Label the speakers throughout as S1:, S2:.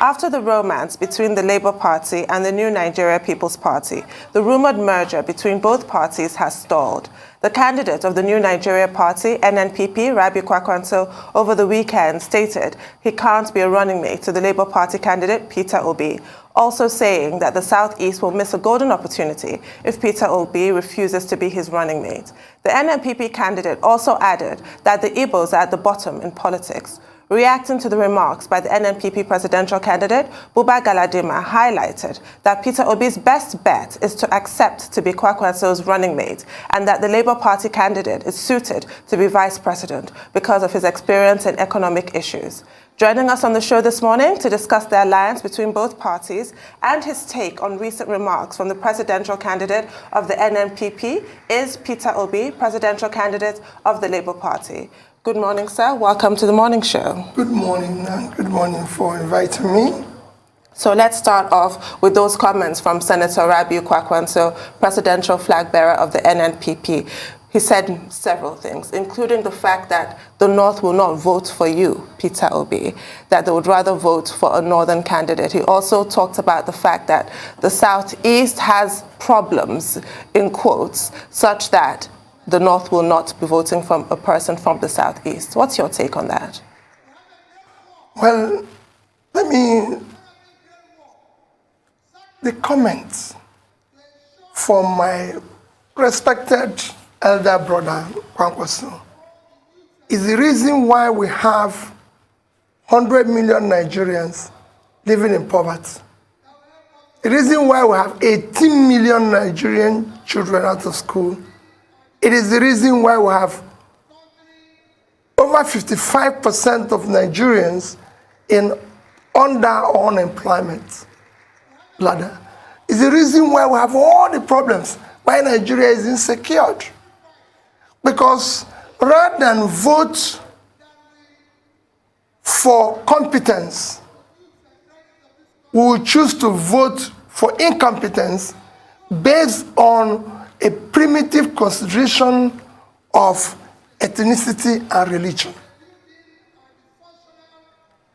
S1: After the romance between the Labour Party and the New Nigeria People's Party, the rumoured merger between both parties has stalled. The candidate of the New Nigeria Party, NNPP, Rabiu Kwankwaso, over the weekend stated he can't be a running mate to the Labour Party candidate, Peter Obi, also saying that the South-East will miss a golden opportunity if Peter Obi refuses to be his running mate. The NNPP candidate also added that the Igbos are at the bottom in politics. Reacting to the remarks by the NNPP presidential candidate, Buba Galadima highlighted that Peter Obi's best bet is to accept to be Kwankwaso's running mate and that the Labour Party candidate is suited to be vice president because of his experience in economic issues. Joining us on the show this morning to discuss the alliance between both parties and his take on recent remarks from the presidential candidate of the NNPP is Peter Obi, presidential candidate of the Labour Party. Good morning, sir. Welcome to the morning show.
S2: Good morning, and good morning for inviting me.
S1: So let's start off with those comments from Senator Rabiu Kwankwaso, presidential flag bearer of the NNPP. He said several things, including the fact that the North will not vote for you, Peter Obi, that they would rather vote for a Northern candidate. He also talked about the fact that the Southeast has problems, in quotes, such that the North will not be voting for a person from the Southeast. What's your take on that?
S2: Well, the comments from my respected elder brother, Kwankwaso, is the reason why we have 100 million Nigerians living in poverty. The reason why we have 18 million Nigerian children out of school. It is the reason why we have over 55% of Nigerians under unemployment ladder. It's the reason why we have all the problems, why Nigeria is insecure. Because rather than vote for competence, we will choose to vote for incompetence based on a primitive consideration of ethnicity and religion.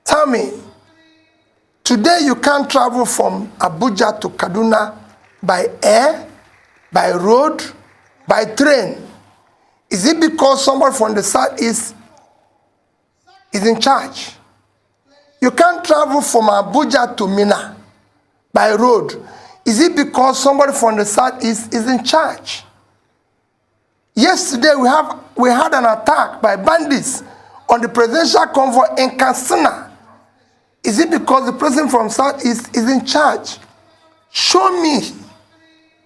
S2: Tell me, today you can't travel from Abuja to Kaduna by air, by road, by train. Is it because somebody from the Southeast is in charge? You can't travel from Abuja to Minna by road. Is it because somebody from the Southeast is in charge? Yesterday we had an attack by bandits on the presidential convoy in Katsina. Is it because the president from Southeast is in charge? Show me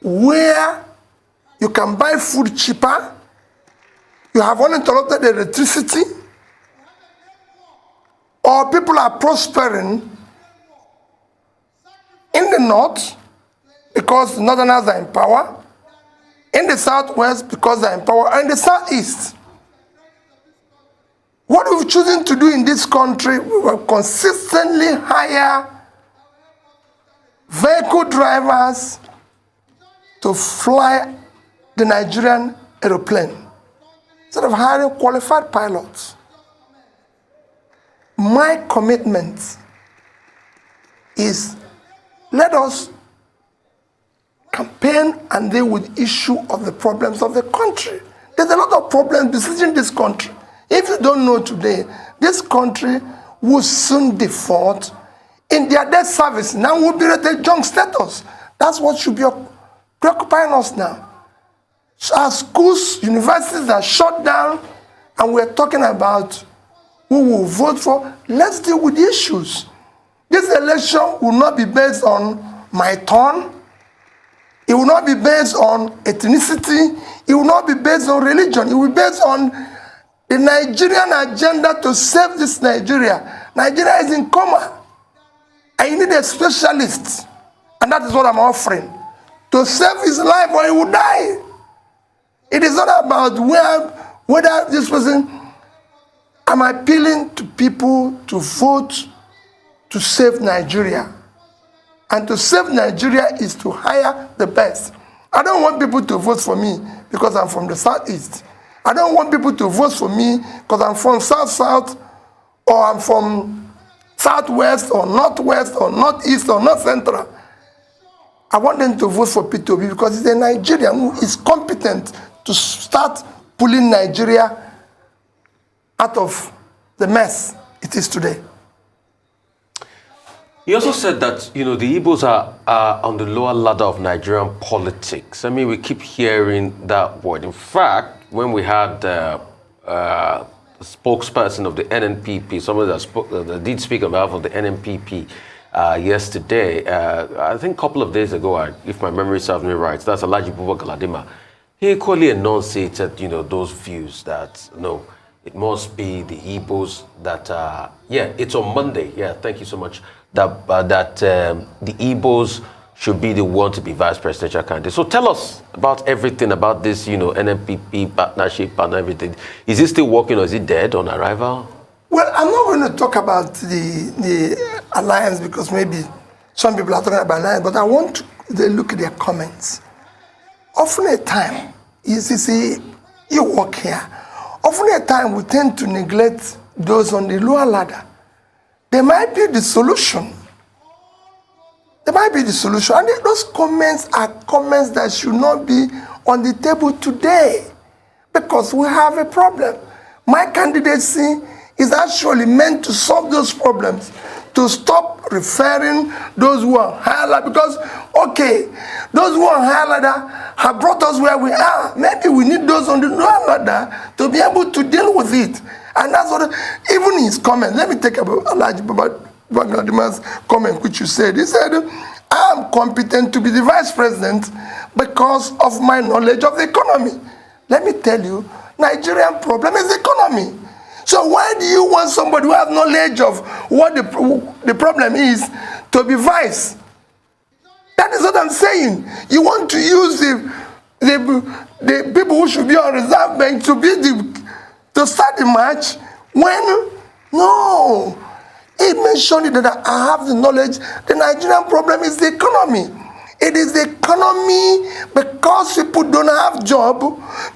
S2: where you can buy food cheaper, you have uninterrupted electricity, or people are prospering in the north because the northerners are in power, in the southwest because they're in power, and in the southeast. What we've chosen to do in this country, we will consistently hire vehicle drivers to fly the Nigerian aeroplane instead of hiring qualified pilots. My commitment is let us campaign and deal with the issue of the problems of the country. There's a lot of problems besieging this country. If you don't know today, this country will soon default in their debt service. Now we'll be rated junk status. That's what should be preoccupying us now. Our schools, universities are shut down, and we're talking about who will vote for. Let's deal with the issues. This election will not be based on my turn. It will not be based on ethnicity. It will not be based on religion. It will be based on the Nigerian agenda to save this Nigeria. Nigeria is in coma. And you need a specialist. And that is what I'm offering. To save his life or he will die. It is not about whether this person. I'm appealing to people to vote to save Nigeria. And to save Nigeria is to hire the best. I don't want people to vote for me because I'm from the Southeast. I don't want people to vote for me because I'm from South-South or I'm from southwest or northwest or northeast or north central, I want them to vote for Peter Obi because he's a Nigerian who is competent to start pulling Nigeria out of the mess it is today.
S3: He also said that, the Igbos are on the lower ladder of Nigerian politics. I mean, we keep hearing that word. In fact, when we had the spokesperson of the NNPP, somebody that did speak on behalf of the NNPP yesterday, I think a couple of days ago, if my memory serves me right, that's Alhaji Buba Galadima, he equally enunciated, those views that, no, it must be the Igbos that, it's on Monday. Yeah, thank you so much. That the Igbos should be the one to be vice presidential candidate. So tell us about everything about this, NNPP partnership and everything. Is it still working or is it dead on arrival?
S2: Well, I'm not going to talk about the alliance because maybe some people are talking about alliance, but I want to look at their comments. Often a time, you see, you work here. Often a time we tend to neglect those on the lower ladder. They might be the solution. They might be the solution. And those comments are comments that should not be on the table today because we have a problem. My candidacy is actually meant to solve those problems, to stop referring those who are higher ladder because, okay, those who are higher ladder have brought us where we are. Maybe we need those on the lower ladder to be able to deal with it. And that's what, even his comment, let me take about Alhaji Babadima's comment, which you said. He said, I am competent to be the vice president because of my knowledge of the economy. Let me tell you, Nigerian problem is the economy. So why do you want somebody who has knowledge of what the problem is to be vice? That is what I'm saying. You want to use the people who should be on reserve bank to start the match when, no. He mentioned that I have the knowledge. The Nigerian problem is the economy. It is the economy because people don't have job,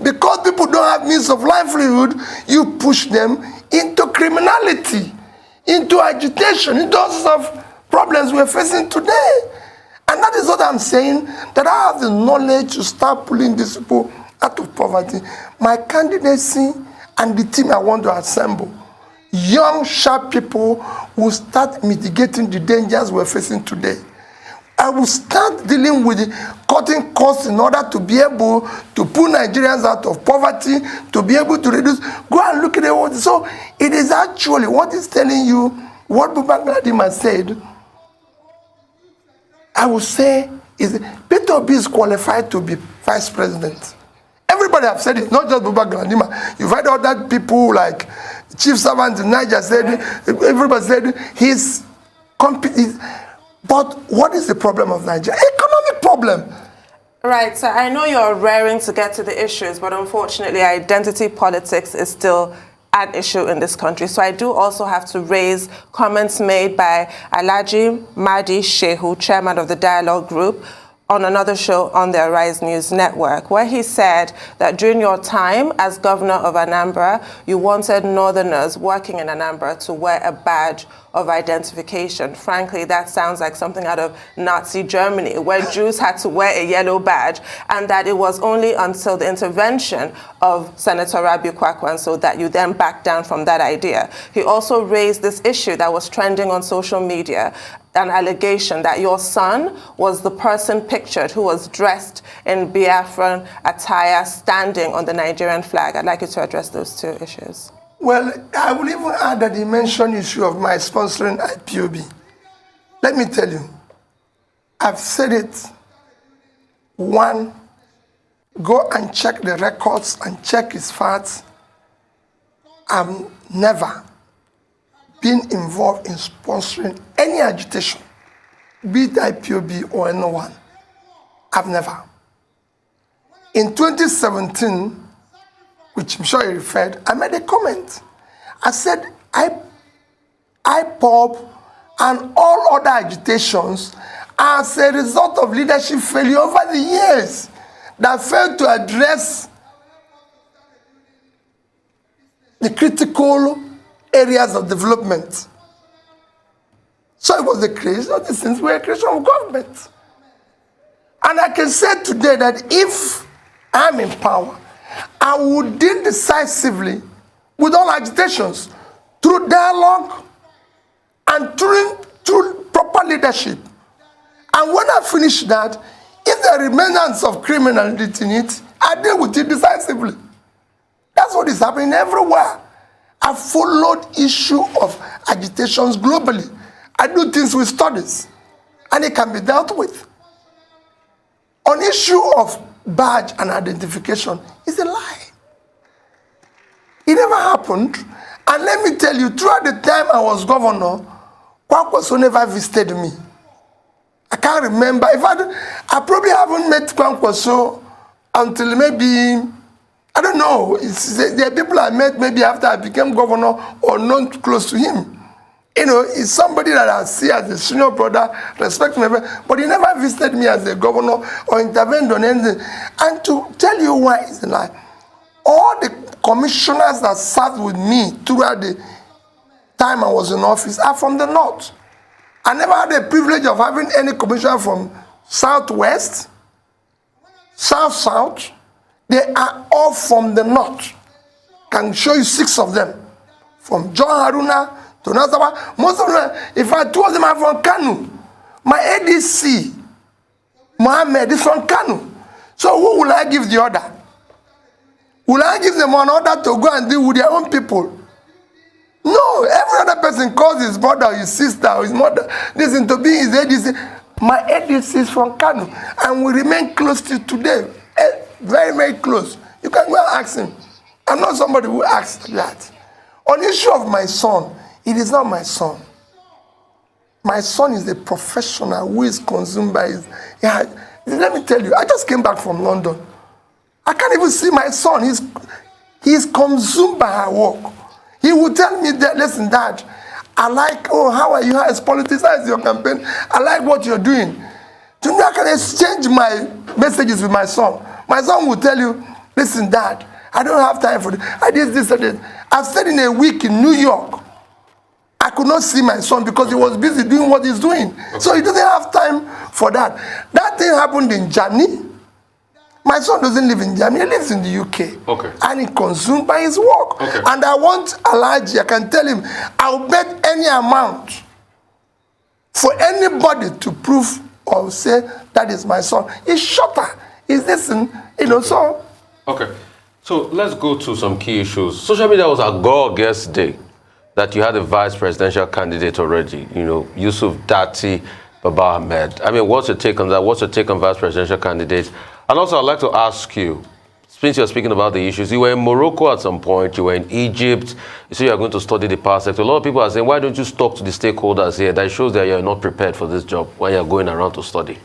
S2: because people don't have means of livelihood, you push them into criminality, into agitation, into all sorts of problems we're facing today. And that is what I'm saying, that I have the knowledge to start pulling these people out of poverty. My candidacy and the team I want to assemble, young, sharp people will start mitigating the dangers we're facing today. I will start dealing with cutting costs in order to be able to pull Nigerians out of poverty, to be able to reduce. Go and look at the world. So it is actually what is telling you, what Buba Galadima said, I will say, is Peter Obi is qualified to be vice president. Everybody have said it, not just Buba Galadima. You've heard other people like Chief Servant in Niger said, everybody said he's competent. But what is the problem of Nigeria? Economic problem.
S1: Right, so I know you're raring to get to the issues, but unfortunately identity politics is still an issue in this country. So I do also have to raise comments made by Alhaji Mahdi Shehu, chairman of the Dialogue Group, on another show on the Arise News Network, where he said that during your time as governor of Anambra, you wanted northerners working in Anambra to wear a badge of identification. Frankly, that sounds like something out of Nazi Germany, where Jews had to wear a yellow badge, and that it was only until the intervention of Senator Rabiu Kwakwanso that you then backed down from that idea. He also raised this issue that was trending on social media, an allegation that your son was the person pictured who was dressed in Biafran attire standing on the Nigerian flag. I'd like you to address those two issues.
S2: Well, I will even add that he mentioned the issue of my sponsoring IPOB. Let me tell you, I've said it. One, go and check the records and check his facts. I've never been involved in sponsoring any agitation, be it IPOB or anyone. I've never. In 2017, which I'm sure you referred, I made a comment. I said, IPOB and all other agitations are as a result of leadership failure over the years that failed to address the critical areas of development. So it was the creation of these things, were a creation of government. And I can say today that if I'm in power, I would deal decisively with all agitations through dialogue and through proper leadership. And when I finish that, if there are remnants of criminality in it, I deal with it decisively. That's what is happening everywhere. I followed issue of agitations globally. I do things with studies, and it can be dealt with. On issue of badge and identification, it's a lie. It never happened. And let me tell you, throughout the time I was governor, Kwankwaso never visited me. I can't remember. I probably haven't met Kwankwaso until maybe, I don't know. There are people I met maybe after I became governor or not close to him. You know, it's somebody that I see as a senior brother, respect me, but he never visited me as a governor or intervened on anything. And to tell you why it's a lie, all the commissioners that sat with me throughout the time I was in office are from the north. I never had the privilege of having any commissioner from southwest, south. They are all from the north. Can show you 6 of them. From John Haruna to Nazawa. Most of them, if I 2 of them are from Kanu. My ADC, Mohammed, is from Kanu. So who will I give the order? Will I give them an order to go and deal with their own people? No, every other person calls his brother, his sister, or his mother. Listen, to be his ADC. My ADC is from Kanu, and we remain close to today. Very, very close. You can go and ask him. I'm not somebody who asks that. On the issue of my son, it is not my son. My son is a professional who is consumed by his... Yeah, let me tell you, I just came back from London. I can't even see my son. He's consumed by her work. He will tell me that, listen, Dad, I like, oh, how are you? How is politics? How is your campaign? I like what you're doing. To me, I can exchange my messages with my son. My son will tell you, listen, Dad, I don't have time for this. I did this and this. I've stayed in a week in New York. I could not see my son because he was busy doing what he's doing. Okay. So he doesn't have time for that. That thing happened in Germany. My son doesn't live in Germany, he lives in the UK. Okay. And he's consumed by his work. Okay. And I want Alaji, I can tell him, I'll bet any amount for anybody to prove or say that is my son. He's shorter. He's listen, you know, so.
S3: Okay. So let's go to some key issues. Social media was agog yesterday that you had a vice presidential candidate already, you know, Yusuf Dati Baba Ahmed. I mean, what's your take on that? What's your take on vice presidential candidates? And also, I'd like to ask you, since you're speaking about the issues, you were in Morocco at some point, you were in Egypt, you say you're going to study the power sector. A lot of people are saying, why don't you talk to the stakeholders here? That shows that you're not prepared for this job when you're going around to study.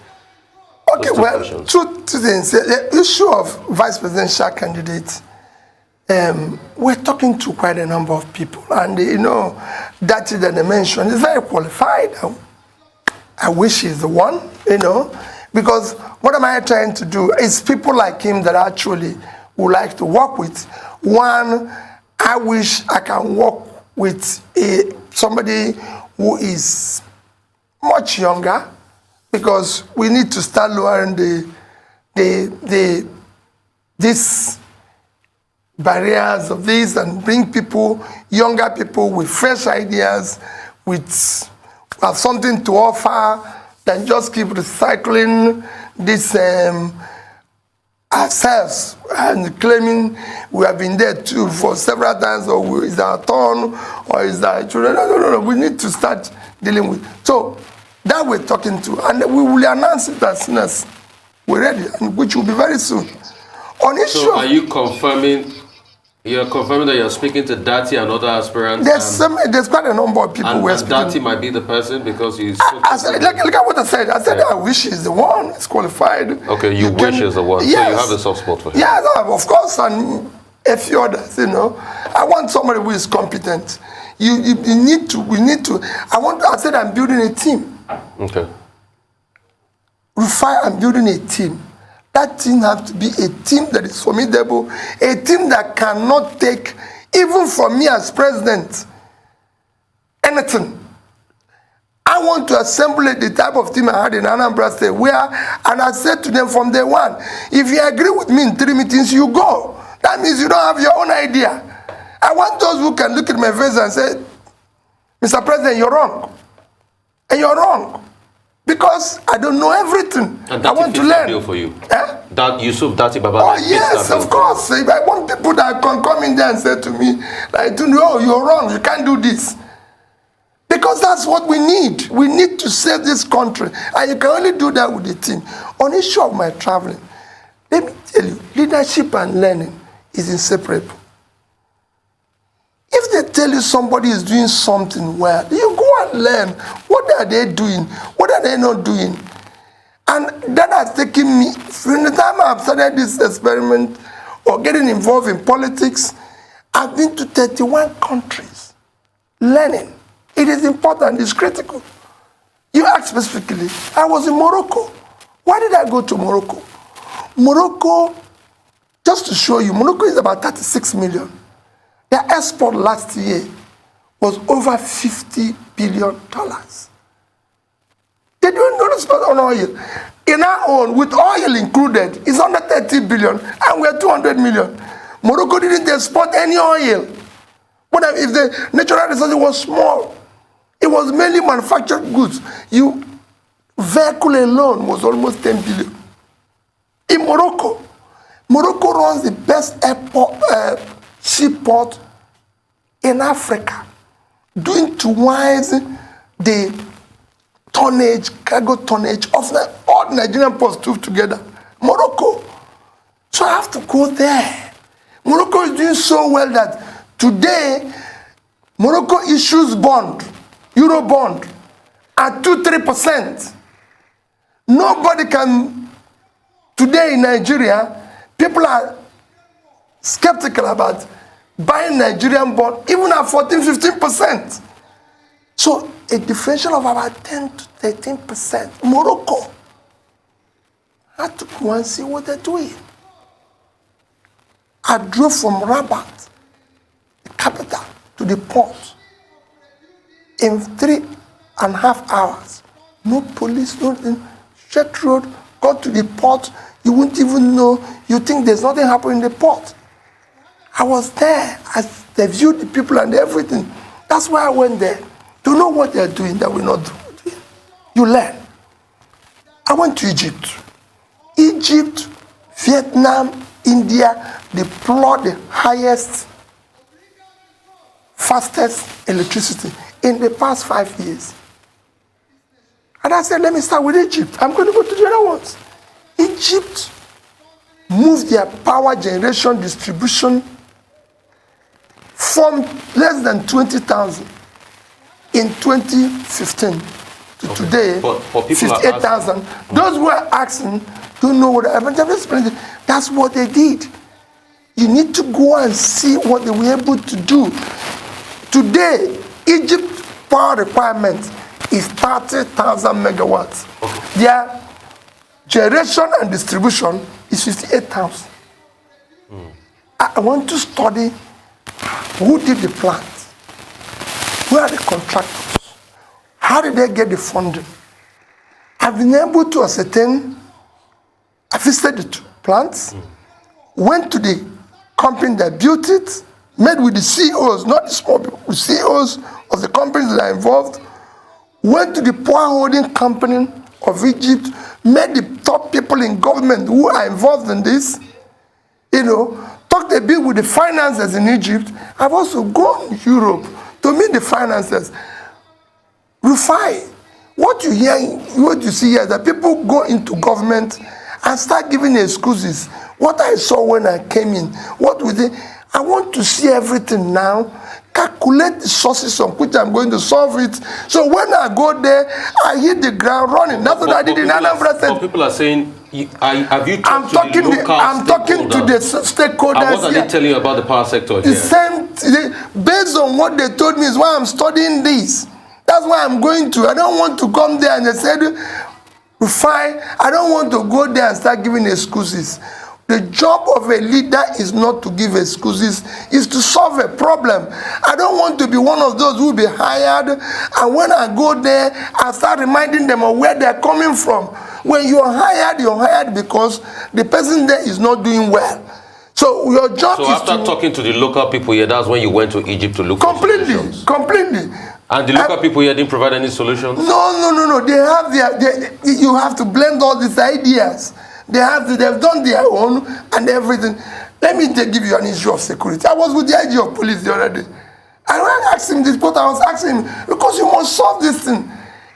S2: Okay, well, two things. The issue of vice presidential candidates, we're talking to quite a number of people. And, you know, that that they mentioned is very qualified. I wish he's the one, you know. Because what am I trying to do? It's people like him that I actually would like to work with. One, I wish I can work with somebody who is much younger, because we need to start lowering these barriers of this and bring people, younger people with fresh ideas, with have something to offer, than just keep recycling this ourselves and claiming we have been there too for several times, or is our turn, or is our children. No. We need to start dealing with. So that we're talking to, and we will announce it as soon as we're ready, and which will be very soon. On issue.
S3: So are you confirming? You're confirming that you're speaking to Dati and other aspirants?
S2: There's quite a number of people who are speaking.
S3: Dati might be the person because he's...
S2: Look at what I said. I said, yeah. I wish he's the one. He's qualified.
S3: Okay, you wish he's the one. Yes. So you have a soft spot for him.
S2: Yeah, of course, and a few others, you know. I want somebody who is competent. We need to. I said I'm building a team. Okay. I'm building a team. That team has to be a team that is formidable, a team that cannot take, even from me as president, anything. I want to assemble the type of team I had in Anambra State and I said to them from day one, if you agree with me in 3 meetings, you go. That means you don't have your own idea. I want those who can look at my face and say, Mr. President, you're wrong. And you're wrong. Because I don't know everything.
S3: And
S2: I want to learn.
S3: Deal for you.
S2: Eh?
S3: That Yusuf Dati Baba.
S2: Oh yes, of course. If I want people that can come in there and say to me, like, oh, you're wrong, you can't do this. Because that's what we need. We need to save this country. And you can only do that with the team. On issue of my traveling, let me tell you, leadership and learning is inseparable. If they tell you somebody is doing something well, you go and learn. What are they doing? What are they not doing? And that has taken me, from the time I've started this experiment or getting involved in politics, I've been to 31 countries learning. It is important, it's critical. You asked specifically, I was in Morocco. Why did I go to Morocco? Morocco, just to show you, Morocco is about 36 million. Their export last year was over $50 billion. They don't spend on oil. In our own, with oil included, it's under 30 billion, and we're 200 million. Morocco didn't export any oil. But if the natural resources was small, it was mainly manufactured goods. Vehicle alone was almost 10 billion. In Morocco, Morocco runs the best airport, seaport in Africa, doing twice the cargo tonnage of all Nigerian ports together. Morocco. So I have to go there. Morocco is doing so well that today, Morocco issues bond, Euro bond, at 2-3%. Nobody can, today in Nigeria, people are skeptical about buying Nigerian bond, even at 14-15%. So a differential of about 10 to 13%. Morocco. I had to go and see what they're doing. I drove from Rabat, the capital, to the port in 3.5 hours. No police, nothing. Straight road, got to the port. You wouldn't even know. You think there's nothing happening in the port. I was there. They viewed the people and everything. That's why I went there. To know what they're doing that we're not doing. You learn. I went to Egypt. Egypt, Vietnam, India deploy the highest, fastest electricity in the past 5 years. And I said, let me start with Egypt. I'm going to go to the other ones. Egypt moved their power generation distribution from less than 20,000 in 2015 to today, 58,000. Those who are asking don't know what happened. That's what they did. You need to go and see what they were able to do. Today, Egypt's power requirement is 30,000 megawatts. Okay. Their generation and distribution is 58,000. I want to study who did the plant, who are the contractors, how did they get the funding. I've been able to ascertain, I visited the two plants, went to the company that built it, met with the CEOs, not the small people, the CEOs of the companies that are involved, went to the power holding company of Egypt, met the top people in government who are involved in this, talked a bit with the financiers in Egypt. I've also gone to Europe to meet the financiers. Rufai, what you see here is that people go into government and start giving excuses. What I saw when I came in, I want to see everything now, calculate the sources on which I'm going to solve it. So when I go there, I hit the ground running. That's what I did in Anambra State.
S3: People are saying, have you talked to the local
S2: I'm talking to the stakeholders.
S3: And what are they telling you about the power sector here?
S2: The same, based on what they told me is why I'm studying this. That's why I'm going to. I don't want to come there and they said, fine, I don't want to go there and start giving excuses. The job of a leader is not to give excuses, is to solve a problem. I don't want to be one of those who will be hired, and when I go there, I start reminding them of where they're coming from. When you're hired because the person there is not doing well. So your job is
S3: after talking to the local people here, that's when you went to Egypt to look for solutions?
S2: Completely.
S3: And the local people here didn't provide any solutions?
S2: No. They have you have to blend all these ideas. They've done their own and everything. Let me give you an issue of security. I was with the IG of police the other day. And when I asked him this, but I was asking him, because you must solve this thing.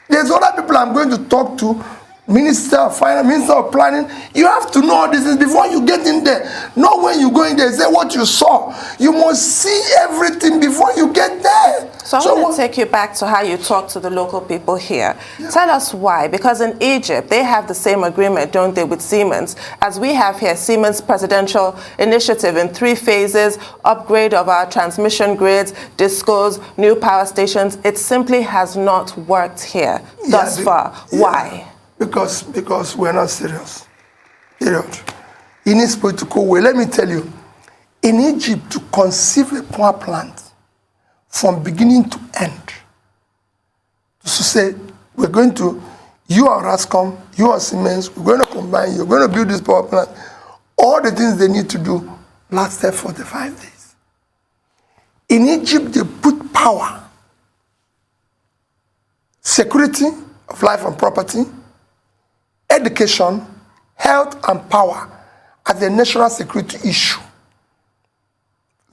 S2: There's other people I'm going to talk to, Minister of Finance, Minister of Planning. You have to know all this things before you get in there. Not when you go in there, say what you saw. You must see everything before you get there.
S1: So I want to take you back to how you talk to the local people here. Yeah. Tell us why, because in Egypt, they have the same agreement, don't they, with Siemens, as we have here, Siemens Presidential Initiative in 3 phases, upgrade of our transmission grids, discos, new power stations. It simply has not worked here thus far. Why?
S2: Because we're not serious. Period. In its political way, let me tell you, in Egypt, to conceive a power plant from beginning to end, to say, we're going to, you are Rascom, you are Siemens, we're going to combine, you're going to build this power plant, all the things they need to do lasted 45 days. In Egypt, they put power, security of life and property, education, health, and power as a national security issue.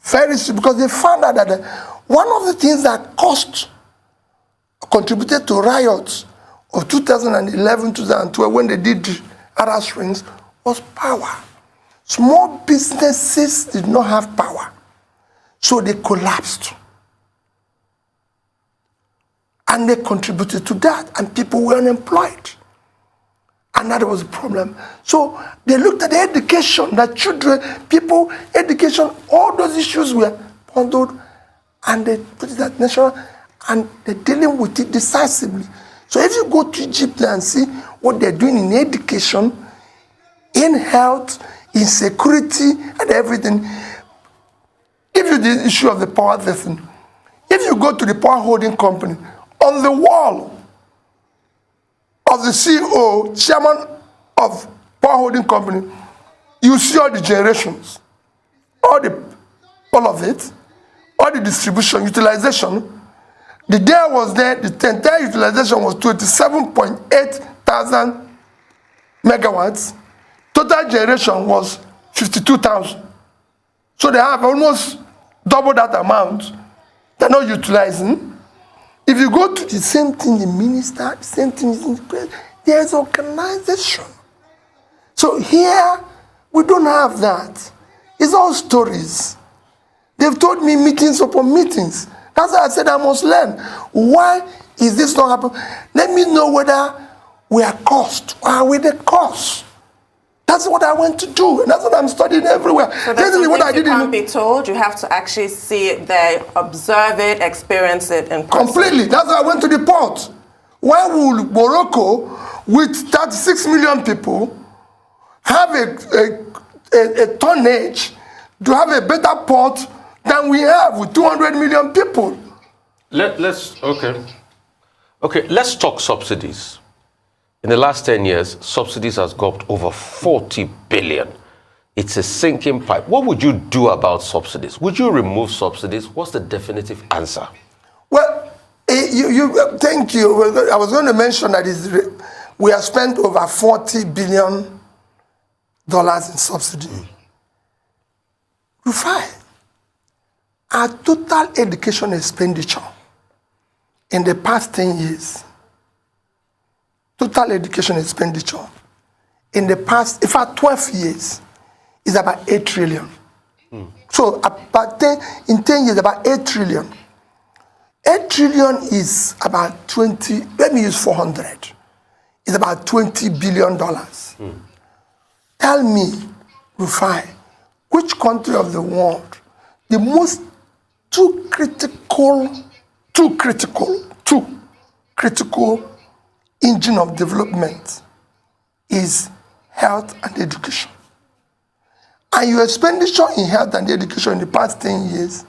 S2: Very soon, because they found out that one of the things that contributed to riots of 2011, 2012, when they did Arab Springs, was power. Small businesses did not have power, so they collapsed. And they contributed to that, and people were unemployed. And that was a problem. So they looked at the education, that children, people, education, all those issues were bundled, and they put it at national, and they're dealing with it decisively. So if you go to Egypt and see what they're doing in education, in health, in security, and everything, give you the issue of the power thing. If you go to the power holding company, on the wall of the CEO, chairman of power holding company, you see all the generations, all of it, all the distribution, utilization. The day I was there, the entire utilization was 27.8 thousand megawatts. Total generation was 52,000. So they have almost double that amount. They're not utilizing. If you go to the same thing, the minister, the same thing is in the place, there's organization. So here, we don't have that. It's all stories. They've told me meetings upon meetings. That's why I said I must learn. Why is this not happening? Let me know whether we are caused or are we the cause. That's what I went to do, and that's what I'm studying everywhere.
S1: So that's what I did. You can't be told. You have to actually see it there, observe it, experience it in person.
S2: Completely. That's why I went to the port. Why would Morocco, with 36 million people, have a tonnage to have a better port than we have with 200 million people?
S3: Let's talk subsidies. In the last 10 years, subsidies has gulped over 40 billion. It's a sinking pipe. What would you do about subsidies? Would you remove subsidies? What's the definitive answer?
S2: Well, thank you. I was going to mention that we have spent over $40 billion in subsidy. Rufai, our total education expenditure in the past 10 years, total education expenditure in the past, in fact, 12 years, is about 8 trillion. So in 10 years, about 8 trillion. 8 trillion is about 20, let me use 400. It's about $20 billion. Tell me, Rufai, which country of the world, the most two critical engine of development is health and education. And your expenditure in health and education in the past 10 years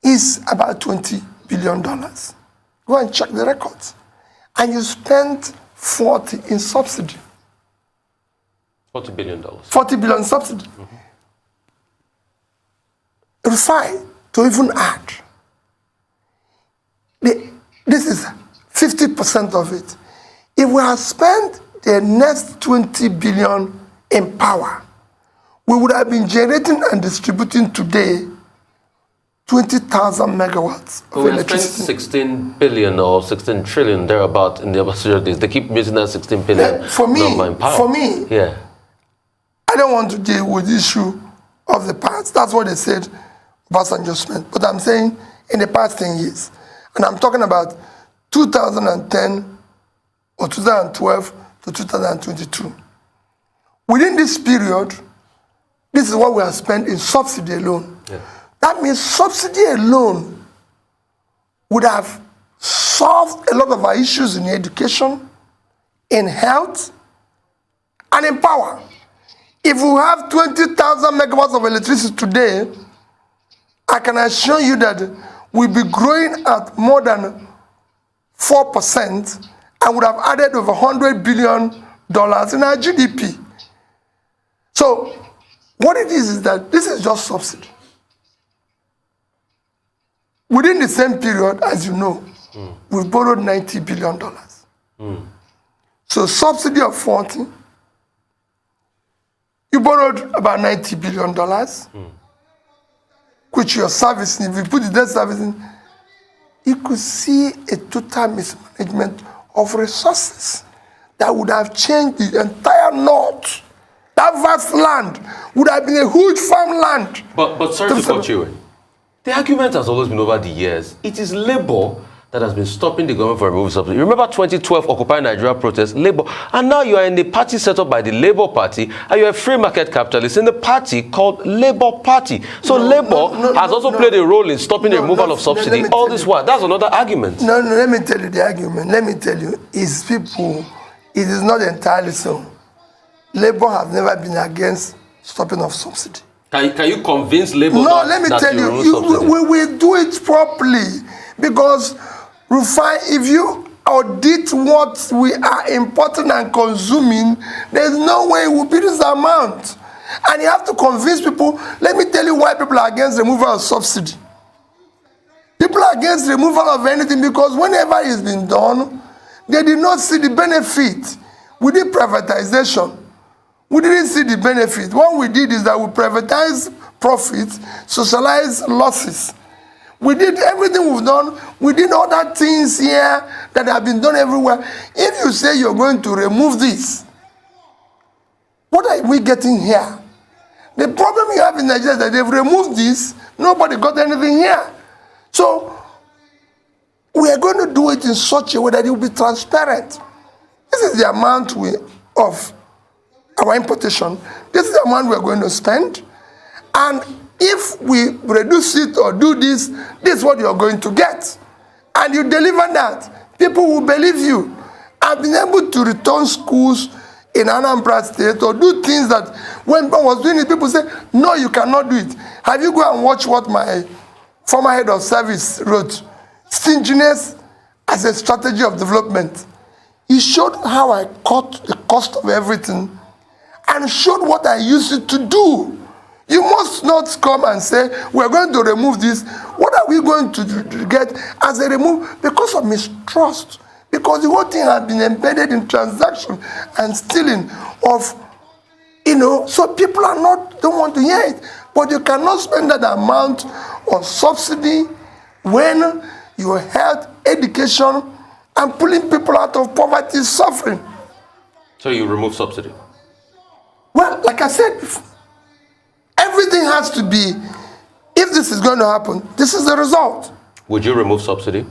S2: is about $20 billion. Go and check the records. And you spent 40 in subsidy.
S3: $40 billion.
S2: 40 billion subsidy. Mm-hmm. Refine to even add. This is 50% of it. If we had spent the next 20 billion in power, we would have been generating and distributing today 20,000 megawatts of
S3: we
S2: electricity.
S3: Spent 16 billion or 16 trillion thereabout in the ambassador days. They keep using that 16 billion number in power.
S2: For me,
S3: yeah.
S2: I don't want to deal with the issue of the past. That's what they said about adjustment. But I'm saying in the past 10 years, and I'm talking about 2010 or 2012 to 2022. Within this period, this is what we have spent in subsidy alone.
S3: Yeah.
S2: That means subsidy alone would have solved a lot of our issues in education, in health, and in power. If we have 20,000 megawatts of electricity today, I can assure you that we'll be growing at more than 4% and would have added over $100 billion in our GDP. So what it is that this is just subsidy. Within the same period, as you know, we've borrowed $90 billion. So subsidy of 40, you borrowed about $90 billion, which you're servicing. If you put the debt servicing, you could see a total mismanagement of resources that would have changed the entire north. That vast land would have been a huge farmland.
S3: But sorry to cut you in. The argument has always been over the years. It is Labour that has been stopping the government from removing subsidy. Remember 2012 Occupy Nigeria protest, Labour, and now you are in the party set up by the Labour Party, and you are a free market capitalist in the party called Labour Party. So Labour has also played a role in stopping the removal of subsidy. All this while, that's another argument.
S2: No, let me tell you the argument. Let me tell you, it's people, it is not entirely so. Labour has never been against stopping of subsidy.
S3: Can you convince Labour?
S2: No, let me tell you, we will do it properly, because Rufai, if you audit what we are importing and consuming, there's no way it will be this amount. And you have to convince people. Let me tell you why people are against removal of subsidy. People are against removal of anything because whenever it's been done, they did not see the benefit. We did privatization. We didn't see the benefit. What we did is that we privatized profits, socialized losses. We did everything we've done. We did other things here that have been done everywhere. If you say you're going to remove this, what are we getting here? The problem you have in Nigeria is that they've removed this, nobody got anything here. So we are going to do it in such a way that it will be transparent. This is the amount of our importation. This is the amount we're going to spend. And if we reduce it or do this, this is what you're going to get. And you deliver that, people will believe you. I've been able to return schools in Anambra State or do things that when I was doing it, people say, no, you cannot do it. Have you go and watch what my former head of service wrote? Stinginess as a strategy of development. He showed how I cut the cost of everything and showed what I used it to do. You must not come and say, we're going to remove this. What are we going to get as a remove? Because of mistrust. Because the whole thing has been embedded in transaction and stealing of, so people don't want to hear it. But you cannot spend that amount on subsidy when your health, education, and pulling people out of poverty is suffering.
S3: So you remove subsidy?
S2: Well, like I said before, everything has to be, if this is going to happen, this is the result.
S3: Would you remove subsidy?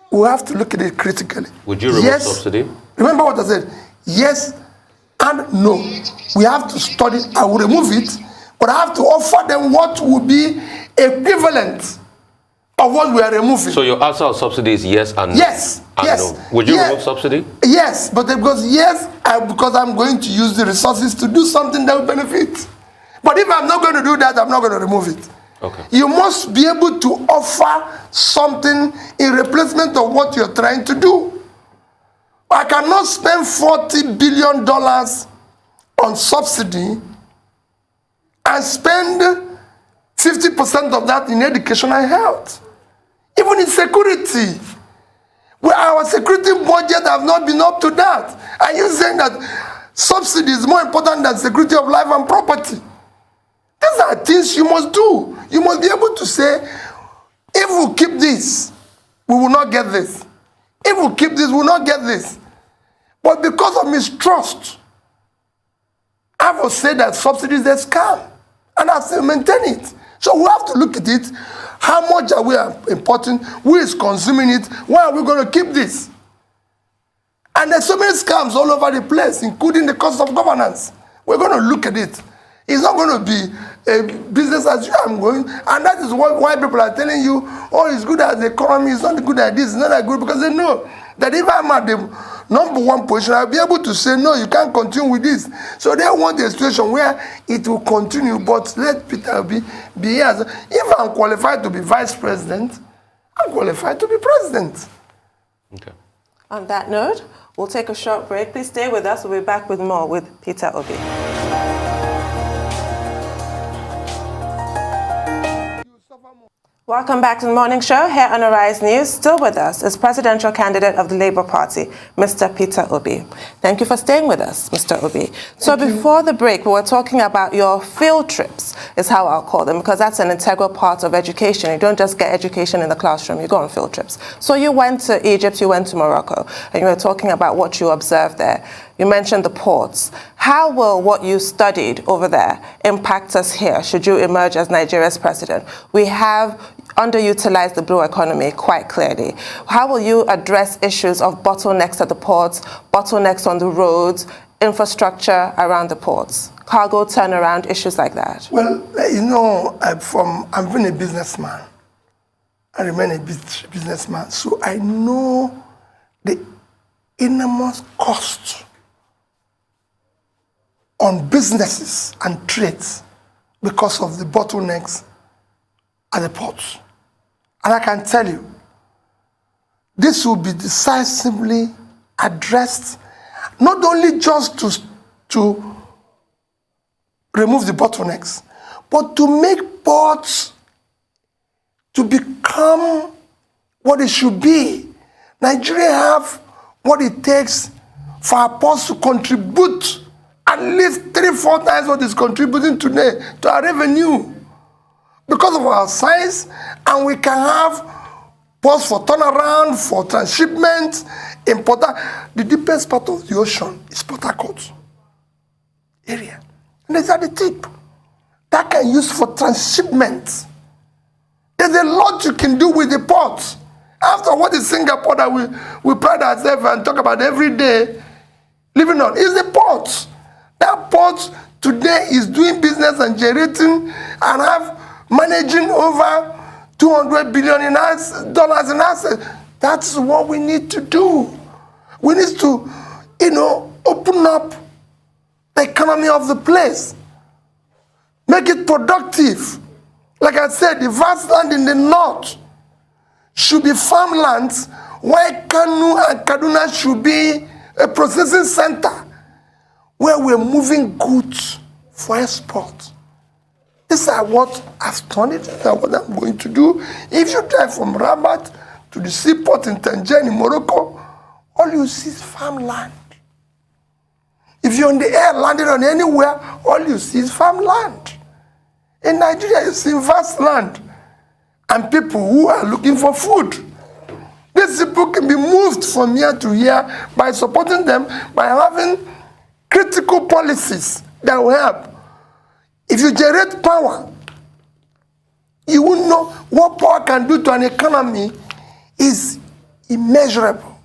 S2: We have to look at it critically.
S3: Would you remove subsidy?
S2: Remember what I said? Yes and no. We have to study. I will remove it, but I have to offer them what would be equivalent of what we are removing.
S3: So your answer on subsidy is yes and no?
S2: Yes,
S3: and
S2: yes.
S3: no. Would you
S2: Yes.
S3: remove subsidy?
S2: Yes, but because because I'm going to use the resources to do something that will benefit. But if I'm not going to do that, I'm not going to remove it.
S3: Okay.
S2: You must be able to offer something in replacement of what you're trying to do. I cannot spend $40 billion on subsidy and spend 50% of that in education and health. Even in security, where our security budget have not been up to that. And you're saying that subsidy is more important than security of life and property. These are things you must do. You must be able to say, if we keep this, we will not get this. If we keep this, we will not get this. But because of mistrust, I will say that subsidy is a scam. And I still maintain it. So we have to look at it. How much are we importing? Who is consuming it? Why are we going to keep this? And there's so many scams all over the place, including the cost of governance. We're going to look at it. It's not going to be a business as usual. I'm going, and that is why people are telling you, oh, it's good at the economy, it's not good at this, it's not that good, because they know that if I'm at the #1 position, I'll be able to say, no, you can't continue with this. So they want a situation where it will continue, but let Peter be here. If I'm qualified to be vice president, I'm qualified to be president.
S3: Okay.
S1: On that note, we'll take a short break. Please stay with us. We'll be back with more with Peter Obi. Welcome back to the Morning Show here on Arise News. Still with us is presidential candidate of the Labour Party, Mr. Peter Obi. Thank you for staying with us, Mr. Obi. So before the break, we were talking about your field trips, is how I'll call them, because that's an integral part of education. You don't just get education in the classroom, you go on field trips. So you went to Egypt, you went to Morocco, and you were talking about what you observed there. You mentioned the ports. How will what you studied over there impact us here, should you emerge as Nigeria's president? We have underutilized the blue economy quite clearly. How will you address issues of bottlenecks at the ports, bottlenecks on the roads, infrastructure around the ports, cargo turnaround, issues like that?
S2: Well, you know, I've been a businessman. I remain a businessman. So I know the enormous cost on businesses and trades because of the bottlenecks at the ports. And I can tell you, this will be decisively addressed, not only just to remove the bottlenecks, but to make ports to become what it should be. Nigeria have what it takes for our ports to contribute at least 3-4 times what is contributing today to our revenue. Because of our size, and we can have ports for turnaround, for transshipment, importer. The deepest part of the ocean is Port Harcourt area. And it's at the tip. That can use for transshipment. There's a lot you can do with the ports. After what is Singapore that we pride ourselves and talk about every day, living on, is the ports. That port today is doing business and generating and managing over $200 billion dollars in assets. That's what we need to do. We need to, open up the economy of the place. Make it productive. Like I said, the vast land in the north should be farmlands, while Kanu and Kaduna should be a processing center where we're moving goods for export. These are what I've done it, and what I'm going to do. If you drive from Rabat to the seaport in Tangier in Morocco, all you see is farmland. If you're on the air, landing on anywhere, all you see is farmland. In Nigeria, you see vast land and people who are looking for food. These people can be moved from here to here by supporting them, by having critical policies that will help. If you generate power, you will know what power can do to an economy is immeasurable.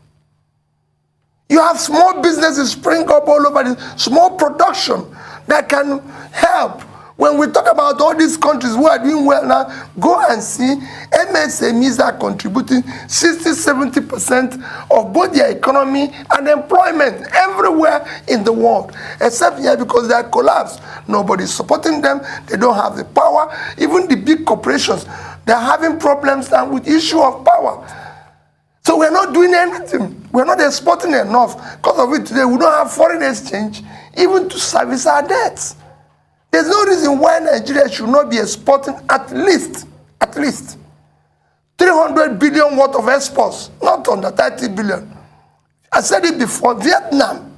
S2: You have small businesses spring up all over, small production that can help When we talk about all these countries who are doing well now, go and see MSMEs are contributing 60-70% of both their economy and employment everywhere in the world, except here because they are collapsed. Nobody's supporting them. They don't have the power. Even the big corporations, they're having problems now with issue of power. So we're not doing anything. We're not exporting enough. Because of it today, we don't have foreign exchange even to service our debts. There's no reason why Nigeria should not be exporting at least 300 billion worth of exports, not under 30 billion. I said it before, Vietnam,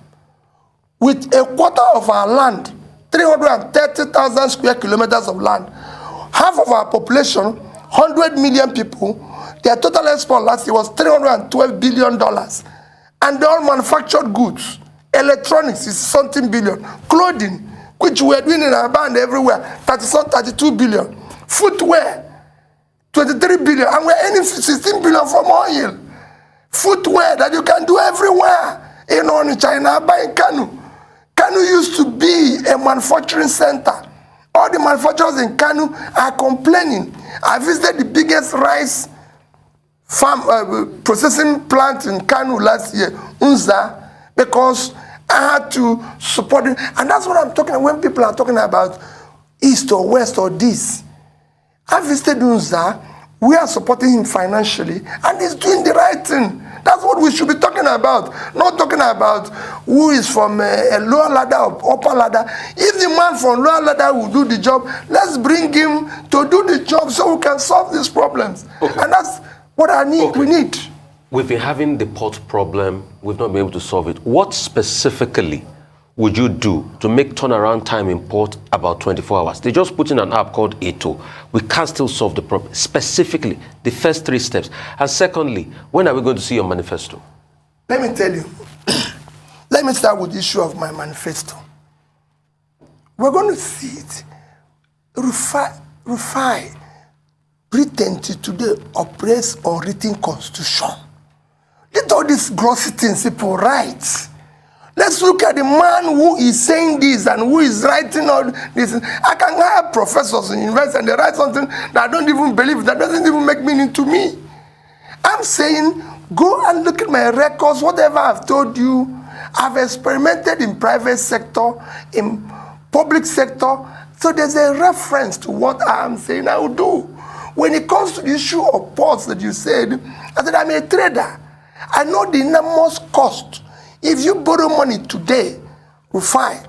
S2: with a quarter of our land, 330,000 square kilometers of land, half of our population, 100 million people, their total export last year was $312 billion. And they all manufactured goods. Electronics is something billion. Clothing, which we are doing in our band everywhere, 32 billion. Footwear, 23 billion. And we're earning 16 billion from oil. Footwear that you can do everywhere. In China, buying Kanu. Kanu used to be a manufacturing center. All the manufacturers in Kanu are complaining. I visited the biggest rice farm processing plant in Kanu last year, Unza, because I had to support it. And that's what I'm talking about when people are talking about East or West or this. I visited Unza. We are supporting him financially, and he's doing the right thing. That's what we should be talking about. Not talking about who is from a lower ladder or upper ladder. If the man from lower ladder will do the job, let's bring him to do the job so we can solve these problems. Okay. And that's what I need. Okay. We need.
S3: We've been having the port problem. We've not been able to solve it. What specifically would you do to make turnaround time in port about 24 hours? They just put in an app called ATO. We can still solve the problem. Specifically, the first 3 steps. And secondly, when are we going to see your manifesto?
S2: Let me tell you. Let me start with the issue of my manifesto. We're going to see it. Rufai Britain today operates on written constitution. Let all these glossy things people write. Let's look at the man who is saying this and who is writing all this. I can hire professors in university and they write something that I don't even believe, that doesn't even make meaning to me. I'm saying, go and look at my records, whatever I've told you. I've experimented in private sector, in public sector, so there's a reference to what I'm saying I will do. When it comes to the issue of ports that you said, I said I'm a trader. I know the enormous cost. If you borrow money today, Rufai,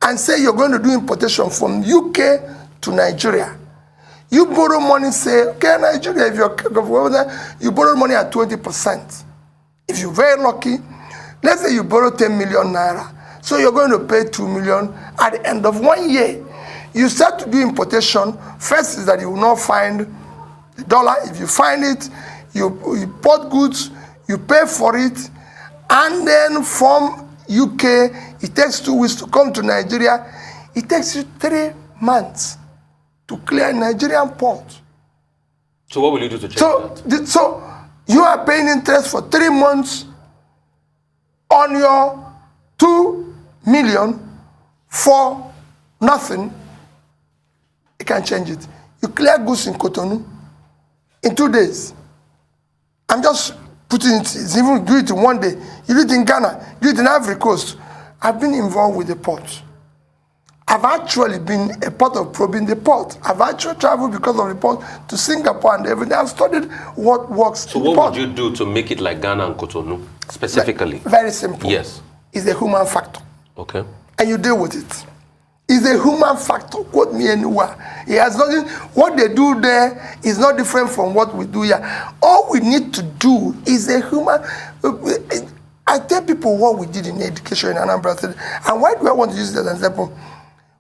S2: and say you're going to do importation from UK to Nigeria, you borrow money, say, okay, Nigeria, if you borrow money at 20%. If you're very lucky, let's say you borrow 10 million naira, so you're going to pay 2 million at the end of 1 year. You start to do importation. First is that you will not find the dollar. If you find it, you import goods, you pay for it, and then from UK, it takes 2 weeks to come to Nigeria. It takes you 3 months to clear a Nigerian port.
S3: So what will you do to change that?
S2: So you are paying interest for 3 months on your 2 million for nothing. You can change it. You clear goods in Cotonou in 2 days. I'm just putting it, even do it in 1 day. You do it in Ghana, do it in Ivory Coast. I've been involved with the port. I've actually been a part of probing the port. I've actually traveled because of the port to Singapore and everything. I've studied what works
S3: in the port. So what would you do to make it like Ghana and Cotonou, specifically?
S2: Very simple.
S3: Yes.
S2: It's a human factor.
S3: Okay.
S2: And you deal with it. It's a human factor. Quote me anywhere. It has nothing. What they do there is not different from what we do here. All we need to do is a human. I tell people what we did in education in Anambra State. And why do I want to use it as an example?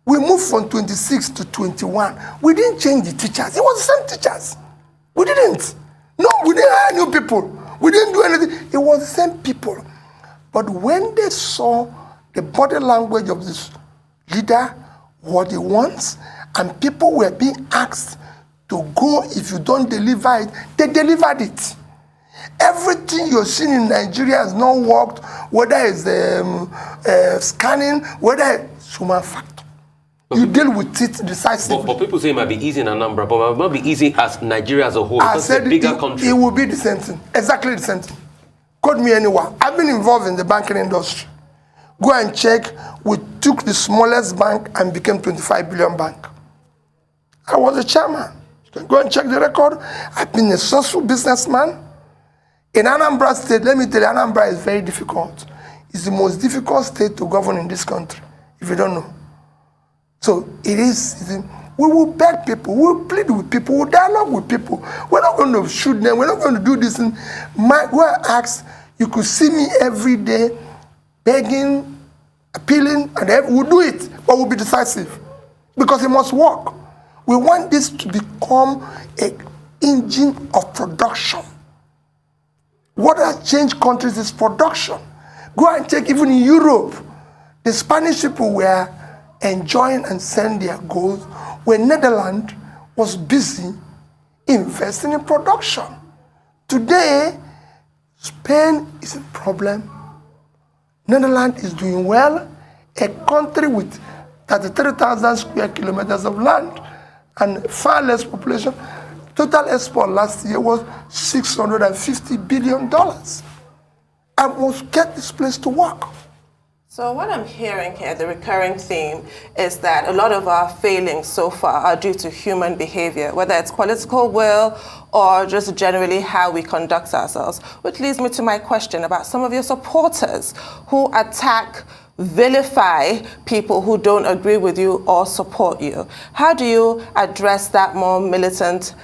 S2: We moved from 26 to 21. We didn't change the teachers. It was the same teachers. We didn't. No, we didn't hire new people. We didn't do anything. It was the same people. But when they saw the body language of this leader, what he wants, and people were being asked to go if you don't deliver it, they delivered it. Everything you're seeing in Nigeria has not worked, whether it's scanning, whether it's human factor. you deal with it decisively.
S3: But people say it might be easy in Anambra, but it might not be easy as Nigeria as a whole.
S2: I
S3: Because
S2: said
S3: it's a bigger country.
S2: It will be the same thing, exactly the same thing. Quote me anywhere. I've been involved in the banking industry. Go and check. We took the smallest bank and became 25 billion bank. I was the chairman. You can go and check the record. I've been a successful businessman. In Anambra State, let me tell you, Anambra is very difficult. It's the most difficult state to govern in this country, if you don't know. So it is, we will beg people, we will plead with people, we will dialogue with people. We're not going to shoot them, we're not going to do this. Go and ask, you could see me every day begging, appealing, and we'll do it, but we'll be decisive. Because it must work. We want this to become an engine of production. What has changed countries is production. Go and check, even in Europe, the Spanish people were enjoying and selling their gold when Netherlands was busy investing in production. Today, Spain is a problem. Netherlands is doing well. A country with 33,000 square kilometers of land and far less population. Total export last year was $650 billion. I must get this place to work.
S1: So what I'm hearing here, the recurring theme, is that a lot of our failings so far are due to human behavior, whether it's political will or just generally how we conduct ourselves. Which leads me to my question about some of your supporters who attack, vilify people who don't agree with you or support you. How do you address that more militant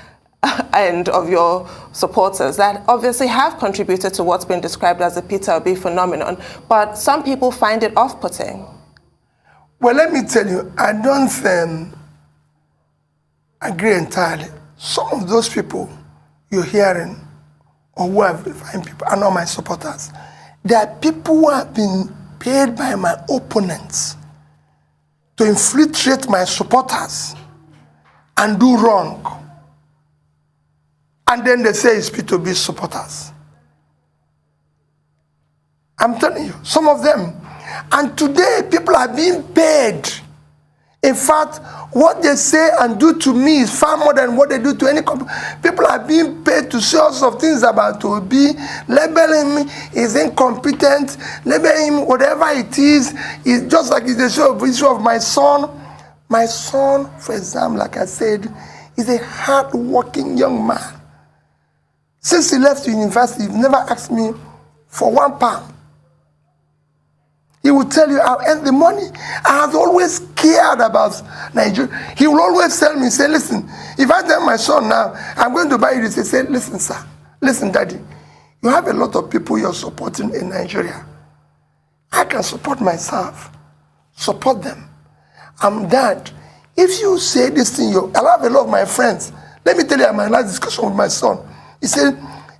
S1: end of your supporters that obviously have contributed to what's been described as the Peter Obi phenomenon, but some people find it off-putting?
S2: Well, let me tell you, I don't agree entirely. Some of those people you're hearing, or who have defined people, are not my supporters. They are people who have been paid by my opponents to infiltrate my supporters and do wrong. And then they say it's P2B supporters. I'm telling you, some of them. And today, people are being paid. In fact, what they say and do to me is far more than what they do to any company. People are being paid to say all sorts of things about Obi, label him is incompetent, label him whatever it is. It's just like the issue of my son. My son, for example, like I said, is a hard-working young man. Since he left university, he never asked me for £1. He will tell you, I'll earn the money. I have always cared about Nigeria. He will always tell me, say, listen, if I tell my son now, I'm going to buy you this, he said, listen, sir, listen, daddy, you have a lot of people you're supporting in Nigeria. I can support myself. Support them. Dad, if you say this thing, I have a lot of my friends. Let me tell you my last discussion with my son. He said,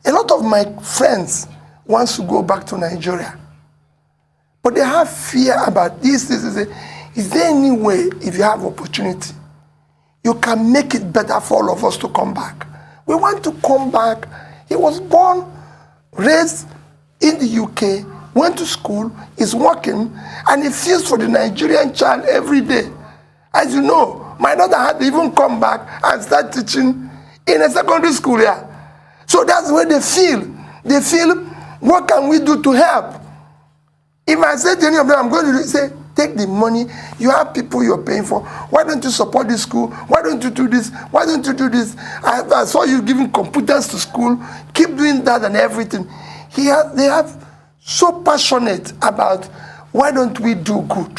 S2: a lot of my friends want to go back to Nigeria. But they have fear about this. Is there any way, if you have opportunity, you can make it better for all of us to come back? We want to come back. He was born, raised in the UK, went to school, is working, and he feels for the Nigerian child every day. As you know, my daughter had to even come back and start teaching in a secondary school here. So that's where they feel. They feel, what can we do to help? If I say to any of them, I'm going to say, take the money. You have people you're paying for. Why don't you support this school? Why don't you do this? Why don't you do this? I saw you giving computers to school. Keep doing that and everything. They have so passionate about, why don't we do good?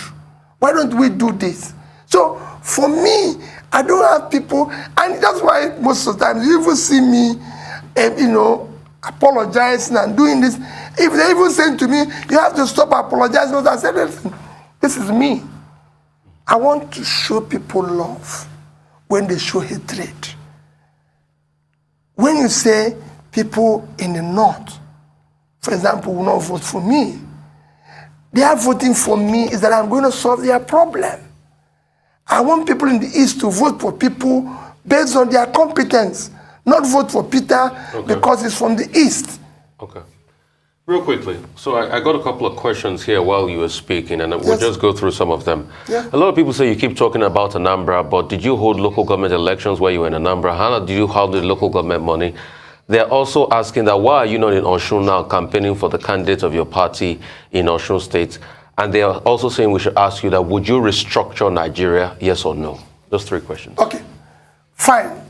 S2: Why don't we do this? So for me, I don't have people, and that's why most of the time you even see me apologizing and doing this. If they even say to me, you have to stop apologizing, I said, listen, this is me. I want to show people love when they show hatred. When you say people in the north, for example, will not vote for me, they are voting for me is that I'm going to solve their problem. I want people in the east to vote for people based on their competence. Not vote for Peter because he's from the east.
S3: Okay. Real quickly, so I got a couple of questions here while you were speaking, and we'll just go through some of them.
S2: Yeah.
S3: A lot of people say you keep talking about Anambra, but did you hold local government elections where you were in Anambra? How did you hold the local government money? They're also asking that why are you not in Osun now campaigning for the candidate of your party in Osun State? And they are also saying we should ask you that would you restructure Nigeria, yes or no? Those 3 questions.
S2: Okay, fine.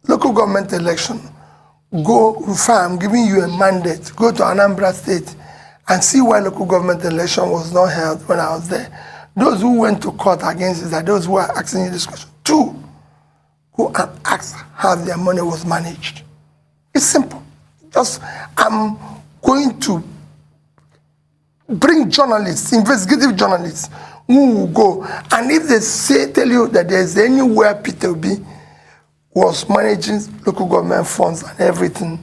S2: Local government election. Go, fine, I'm giving you a mandate. Go to Anambra State and see why local government election was not held when I was there. Those who went to court against it are those who are asking you this question. 2, go and ask how their money was managed. It's simple. Just, I'm going to bring journalists, investigative journalists, who will go. And if they tell you that there's anywhere Peter Obi was managing local government funds and everything,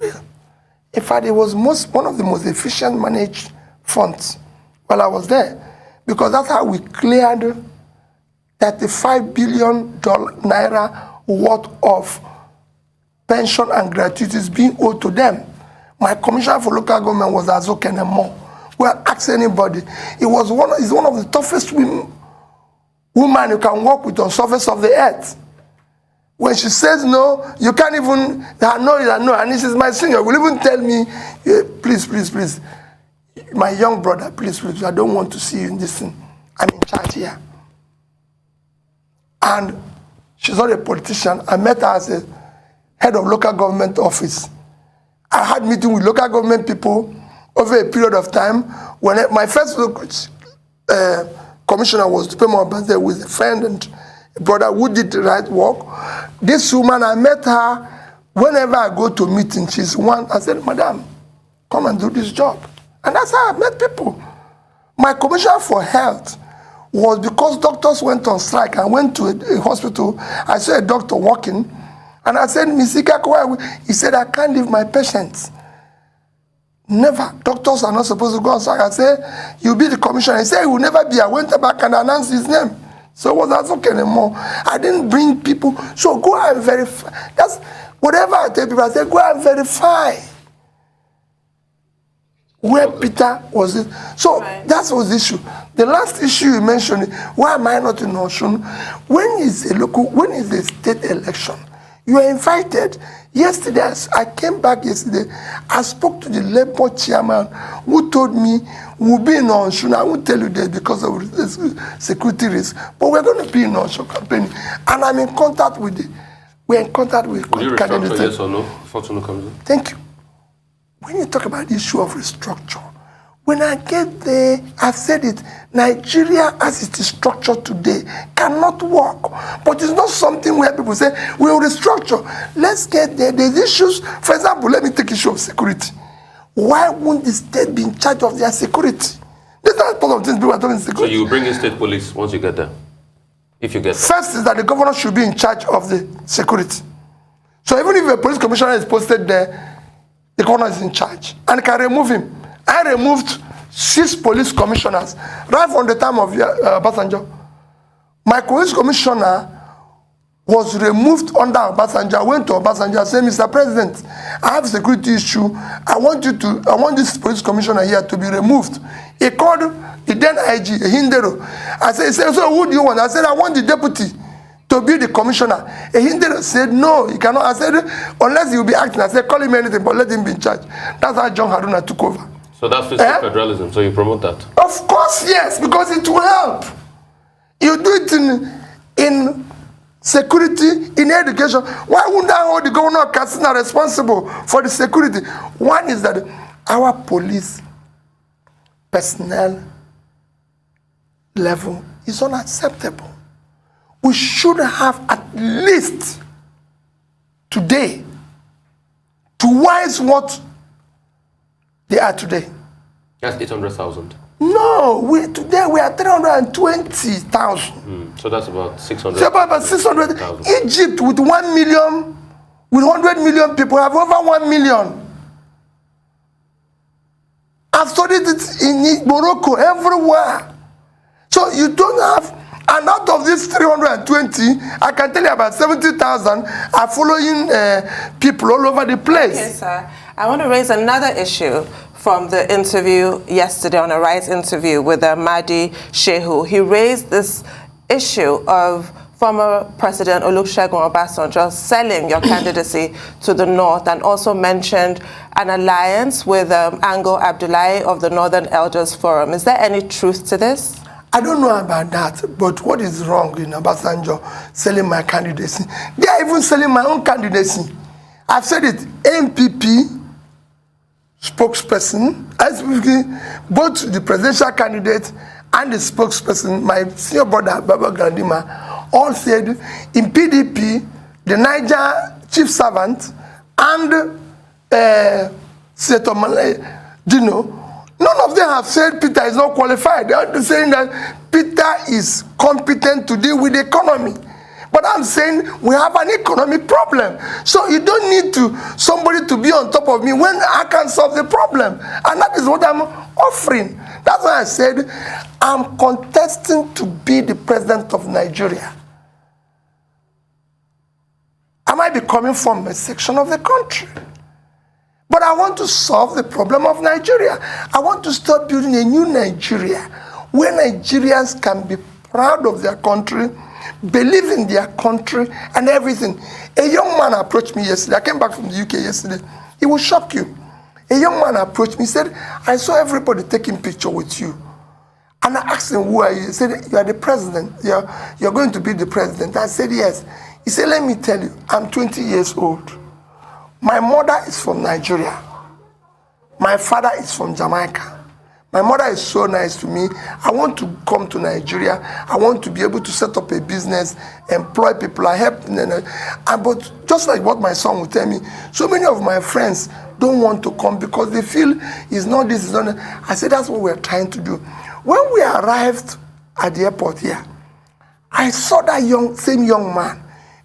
S2: well, in fact, it was one of the most efficient managed funds while I was there, because that's how we cleared $35 billion naira worth of pension and gratuities being owed to them. My commissioner for local government was Azo Kenemo. Well, ask anybody. He's one of the toughest women you can work with on the surface of the earth. When she says no, you can't even, no. And this is my senior. Will even tell me, please, my young brother, please, I don't want to see you in this thing. I'm in charge here. And she's not a politician. I met her as a head of local government office. I had meeting with local government people over a period of time. When my first commissioner was to pay my birthday with a friend and a brother who did the right work. This woman, I met her whenever I go to meeting. She's one. I said, Madam, come and do this job. And that's how I met people. My commissioner for health was because doctors went on strike. I went to a hospital. I saw a doctor working. And I said, Mr. Kakwa, he said, I can't leave my patients. Never. Doctors are not supposed to go on strike. I said, you'll be the commissioner. He said, he will never be. I went back and announced his name. So it was not okay anymore. I didn't bring people. So go and verify. That's whatever I tell people, I say, go and verify where Peter was. So that was the issue. The last issue you mentioned, why am I not in Osun? When is a state election? You are invited. Yesterday, I came back yesterday. I spoke to the Labour chairman who told me we'll be in Osun. I won't tell you that because of security risk, but we're going to be in Osun campaign. And I'm in contact with we're in contact with
S3: Will you restructure, yes or no? Fortuna comes in.
S2: Thank you. When you talk about the issue of restructure, when I get there, I've said it, Nigeria as it is structured today cannot work. But it's not something where people say, we will restructure. Let's get there. There's issues. For example, let me take issue of security. Why won't the state be in charge of their security? That's not part of things people are talking security.
S3: So you bring in state police once you get there? If you get there.
S2: First is that the governor should be in charge of the security. So even if a police commissioner is posted there, the governor is in charge and can remove him. I removed 6 police commissioners right from the time of Obasanjo. My police commissioner was removed under Obasanjo. I went to Obasanjo and said, Mr. President, I have a security issue. I want this police commissioner here to be removed. He called the then IG, Hindero. I said, so who do you want? I said, I want the deputy to be the commissioner. Hindero said, no, he cannot. I said, unless he will be acting. I said, call him anything, but let him be in charge. That's how John Haruna took over.
S3: So that's fiscal federalism, so you promote that?
S2: Of course, yes, because it will help. You do it in security, in education. Why wouldn't I hold the governor of Katsina responsible for the security? One is that our police personnel level is unacceptable. We should have at least today twice what they are today.
S3: That's 800,000.
S2: No, today we are 320,000.
S3: So that's about 600.
S2: So about 600,000. Egypt with 1 million, with 100 million people have over 1 million. I've studied it in Morocco, everywhere. So you don't have, and out of this 320, I can tell you about 70,000 are following people all over the place.
S1: Okay, sir. I want to raise another issue from the interview yesterday, on a Rights interview with Mahdi Shehu. He raised this issue of former President Olusegun Obasanjo selling your candidacy to the North, and also mentioned an alliance with Ango Abdullahi of the Northern Elders Forum. Is there any truth to this?
S2: I don't know about that, but what is wrong in Obasanjo selling my candidacy? They are even selling my own candidacy. I've said it, NPP spokesperson, both the presidential candidate and the spokesperson, my senior brother, Baba Grandima, all said in PDP, the Niger chief servant and Senator Dino, none of them have said Peter is not qualified. They are saying that Peter is competent to deal with the economy. But I'm saying we have an economic problem. So you don't need somebody to be on top of me when I can solve the problem. And that is what I'm offering. That's why I said I'm contesting to be the president of Nigeria. I might be coming from a section of the country, but I want to solve the problem of Nigeria. I want to start building a new Nigeria where Nigerians can be proud of their country, believe in their country and everything. A young man approached me yesterday. I came back from the UK yesterday. It will shock you. A young man approached me. He said, I saw everybody taking picture with you. And I asked him, who are you? He said, you are the president. You're going to be the president. I said, yes. He said, let me tell you, I'm 20 years old. My mother is from Nigeria. My father is from Jamaica. My mother is so nice to me. I want to come to Nigeria. I want to be able to set up a business, employ people. I help. But just like what my son would tell me, so many of my friends don't want to come because they feel it's not this, it's not that. I said, that's what we're trying to do. When we arrived at the airport here, I saw that same young man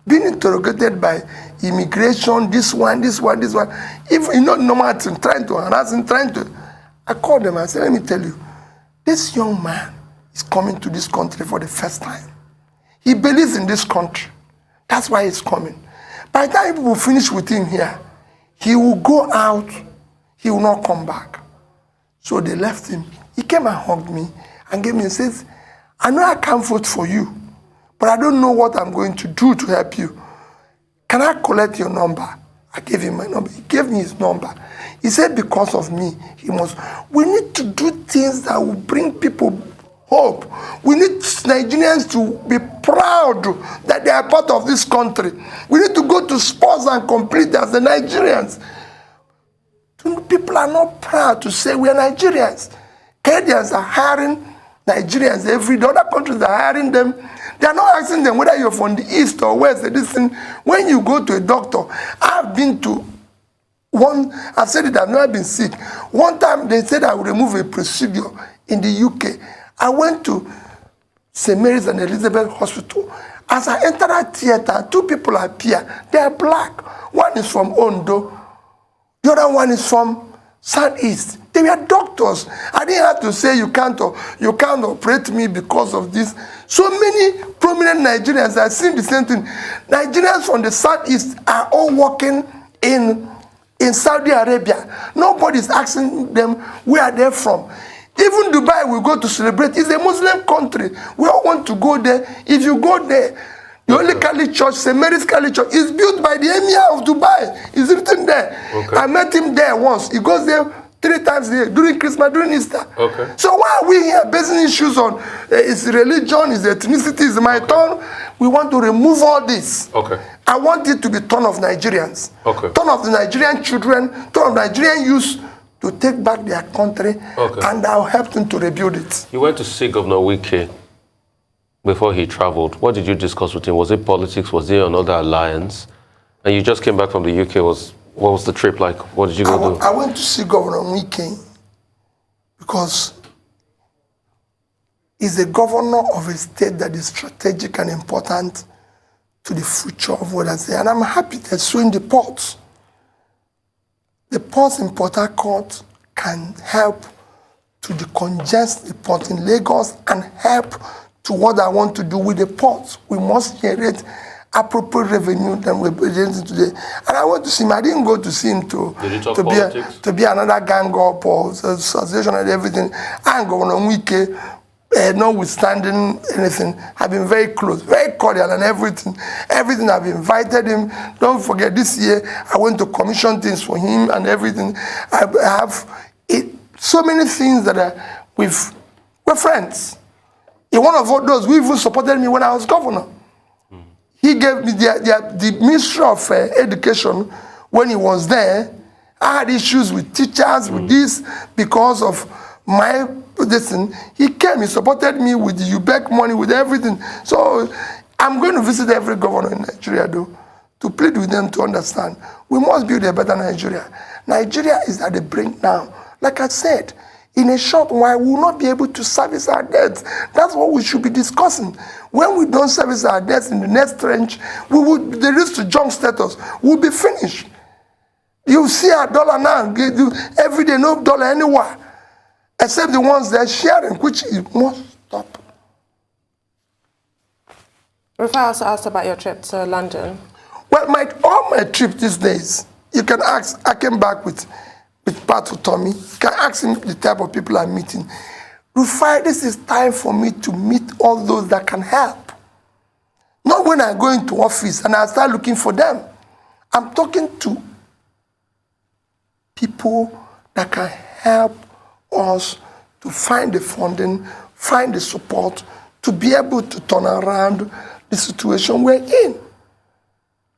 S2: being interrogated by immigration, this one. Even normal thing, trying to harass him, I called them and said, let me tell you, this young man is coming to this country for the first time. He believes in this country. That's why he's coming. By the time people finish with him here, he will go out, he will not come back. So they left him. He came and hugged me and gave me and says, I know I can't vote for you, but I don't know what I'm going to do to help you. Can I collect your number? I gave him my number. He gave me his number. He said, because of me, we need to do things that will bring people hope. We need Nigerians to be proud that they are part of this country. We need to go to sports and compete as the Nigerians. People are not proud to say we are Nigerians. Canadians are hiring Nigerians every day. Other countries are hiring them. They are not asking them whether you're from the east or west. When you go to a doctor, I've been to one, I've said it, I've never been sick. One time they said I would remove a procedure in the UK. I went to St. Mary's and Elizabeth Hospital. As I entered that theater, two people appear. They are black. One is from Ondo. The other one is from Southeast. They were doctors. I didn't have to say you can't operate me because of this. So many prominent Nigerians are seeing the same thing. Nigerians from the Southeast are all working in Saudi Arabia. Nobody's asking them where they're from. Even Dubai we go to celebrate. It's a Muslim country. We all want to go there. If you go there, the only Catholic church, St. Mary's Catholic Church, is built by the Emir of Dubai. It's written there. Okay. I met him there once. He goes there 3 times a year, during Christmas, during Easter. Okay. So why are we here basing issues on is religion, is ethnicity, is my turn? We want to remove all this. Okay. I want it to be turn of Nigerians. Okay. Turn of the Nigerian children, turn of Nigerian youth to take back their country, and I'll help them to rebuild it. You went to see Governor Wike before he traveled. What did you discuss with him? Was it politics? Was there another alliance? And you just came back from the UK. What was the trip like? What did you go do? I went to see Governor Wike because he's the governor of a state that is strategic and important to the future of what I say. And I'm happy they're suing the ports. The ports in Port Harcourt can help to decongest the port in Lagos and help to what I want to do with the ports. We must generate appropriate revenue than we're presenting today. And I went to see him. I didn't go to see him to be another gang up or association and everything. And Governor Wike, notwithstanding anything, have been very close, very cordial and everything. Everything I've invited him. Don't forget, this year I went to commission things for him and everything. I have so many things that we're friends. He's one of those who even supported me when I was governor. He gave me the Ministry of Education when he was there. I had issues with teachers, with this, because of my position. He came, he supported me with the UBEC money, with everything. So I'm going to visit every governor in Nigeria, though, to plead with them to understand. We must build a better Nigeria. Nigeria is at the brink now. Like I said, in a short while, we will not be able to service our debts. That's what we should be discussing. When we don't service our debts in the next trench, the risk to junk status will be finished. You see our dollar now, every day, no dollar anywhere, except the ones that are sharing, which must stop.
S1: Rufai also asked about your trip to London.
S2: Well, all my trip these days, you can ask, I came back with Pat Tommy. You can ask him the type of people I'm meeting. Rufai, this is time for me to meet all those that can help. Not when I go into office and I start looking for them. I'm talking to people that can help us to find the funding, find the support, to be able to turn around the situation we're in.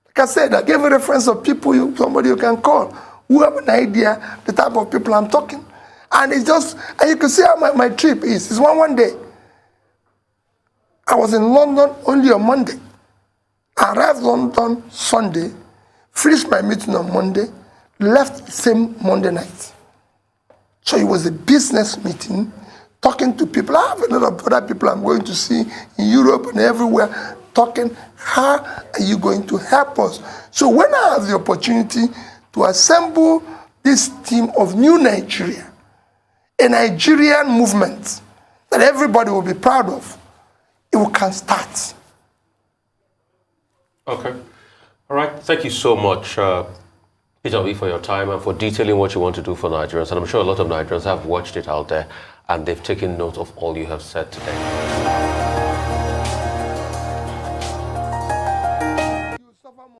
S2: Like I said, I gave a reference of people, somebody you can call, who have an idea, the type of people I'm talking. And it's just, and you can see how my trip is. It's one day. I was in London only on Monday. I arrived in London Sunday, finished my meeting on Monday, left the same Monday night. So it was a business meeting, talking to people. I have a lot of other people I'm going to see in Europe and everywhere, talking, how are you going to help us? So when I have the opportunity to assemble this team of new Nigeria, a Nigerian movement that everybody will be proud of, it can start.
S3: Okay. All right. Thank you so much, Peter, for your time and for detailing what you want to do for Nigerians. And I'm sure a lot of Nigerians have watched it out there and they've taken note of all you have said today.